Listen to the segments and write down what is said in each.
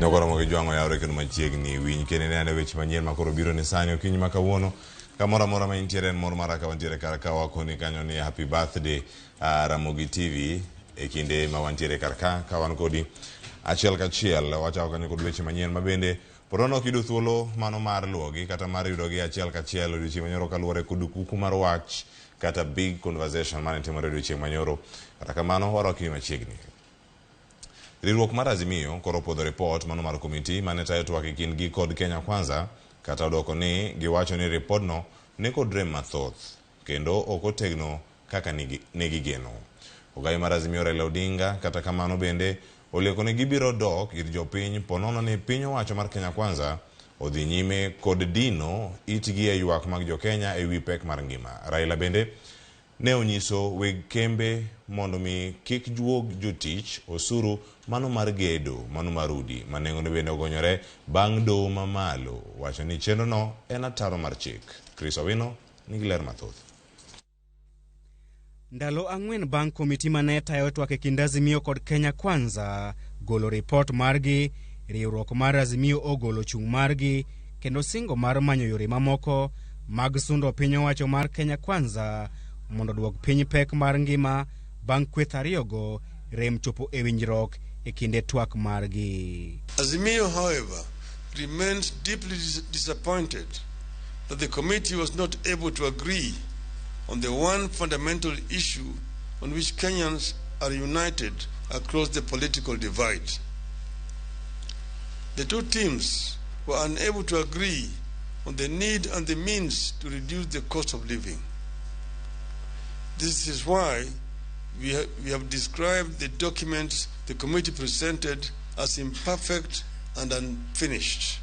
Noko Ramogi juango yawre kendo machiegni winj kene ne ane weche manyien makoro biro ni sani okinyi makawuono kamora mora ma intiere en mor maraka wantiere karaka wakoni kanyo ni happy birthday Ramogi TV e kinde ma wantiere karaka kawan kodi achiel kachiel wachako kanyo kod weche manyien mabende porono kido thuolo mano mar luogi kata mar yudogi achiel kachiel odiochieng' manyoro kaluwore kod kuku mar wach kata big conversation mane timore odiochieng' manyoro kata kamano waroki machiegni. Riwruok mar Azimio koro podho ripot mano mar komiti mane tayo twak e kindgi kod Kenya Kwanza kata odoko ni giwacho ni ripodno ni kod rem mathoth kendo ok otegno kaka negi geno. Ogai mar Azimio Raila Odinga kata kamano bende olieko ni gibiro dok ir jopiny ponono ni piny owacho mar Kenya Kwanza odhi nyime kod dino itgi e ywak mag jokenya e wi pek mar ngima. Raila bende ne onyiso weg kembe mondo mi kik juog jotich osuru mano mar gedo mano mar udi manengone bende ogonyore bang' doho mamalo wacho ni chenro no en ataro mar chik. Chris Owino nigi ler mathoth. Ndalo ang'wen bang' komiti mane tayo twak e kind Azimio kod Kenya Kwanza golo ripot margi, riwruok mar Azimio ogolo chung' margi kendo singo mar manyo yore mamoko mag sundo piny owacho mar Kenya Kwanza mondo duok piny pek mar ngima bang' kweth ariyogo rem chopo e winjruok e kinde twak margi. Azimio, however, remains deeply disappointed that the committee was not able to agree on the one fundamental issue on which Kenyans are united across the political divide. The two teams were unable to agree on the need and the means to reduce the cost of living. This is why we have described the documents the committee presented as imperfect and unfinished.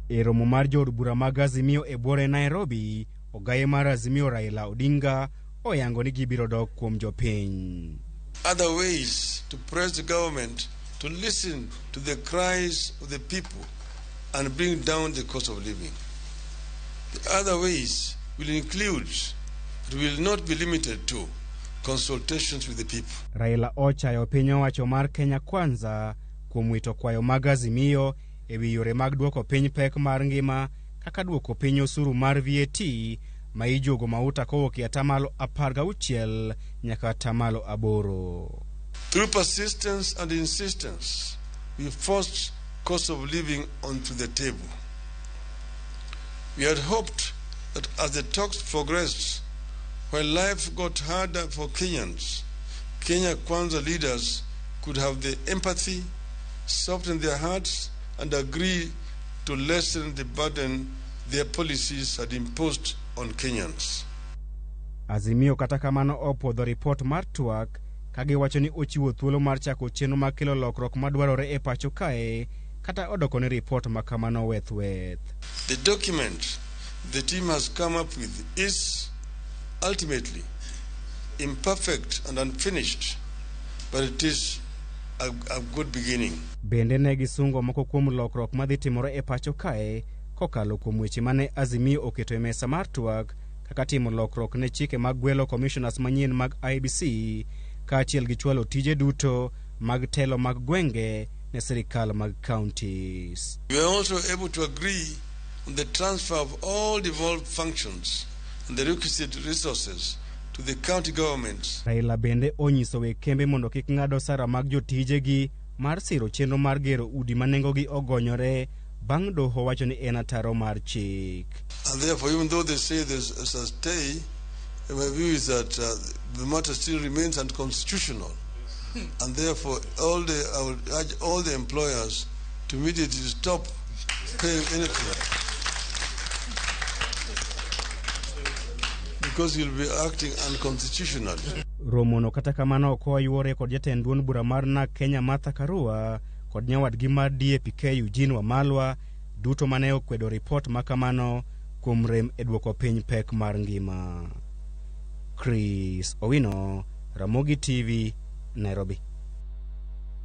E romo mar jood bura mag Azimio e bwore Nairobi, ogai mar Azimio Raila Odinga oyango ni gibiro dok kuom jopiny. Other ways to press the government to listen to the cries of the people and bring down the cost of living. The other ways will include, but will not be limited to, consultations with the people. Raila ochayo piny owacho mar Kenya Kwanza kuom wito kwayo mag Azimio e wi yore mag duoko piny pek mar ngima kaka duoko piny osuru mar VAT ma ijogo mauta kowuok e atamalo 16 nyaka atamalo 8. Through persistence and insistence, we forced cost of living onto the table. We had hoped that as the talks progressed, while life got harder for Kenyans, Kenya Kwanza leaders could have the empathy, soften their hearts, and agree to lessen the burden their policies had imposed on Kenyans. Azimio kata kamano opodho ripot mar twak kagiwacho ni ochiwo thuolo mar chako chenro mag kelo lokruok madwarore e pacho kae kata odoko ni ripot makamano weth. The document the team has come up with is ultimately imperfect and unfinished, but it is a good beginning. Bende ne gisungo moko kuom lokruok madhi timore e pacho kae kokalo kuom weche mane Azimio oketo e mesa mar twak kaka timo lokruok ne chike mag gwelo commissioners manyien mag IBC kaachiel gi chwalo tije duto mag telo mag gwenge ne sirikal mag counties. We are also able to agree on the transfer of all devolved functions and the requisite resources to the county governments. Raila bende onyiso weg kembe mondo kik ng'ado sara mag jotijegi mar siro chenro mar gero udi manengogi ogonyore bang' doho wacho ni en ataro mar chik. And therefore, even though they say there's a stay, my view is that the matter still remains unconstitutional. And therefore, I would urge all the employers to immediately stop paying anything, because you'll be acting unconstitutional. Romono kata kamano oko yuore kod jatend duond bura mar NADCO Kenya Martha Karua kod nyawadgi mar DAPK Eugene Wamalwa duto mane okwedo ripot makamano kuom rem e duoko piny pek mar ngima. Chris Owino, Ramogi TV, Nairobi.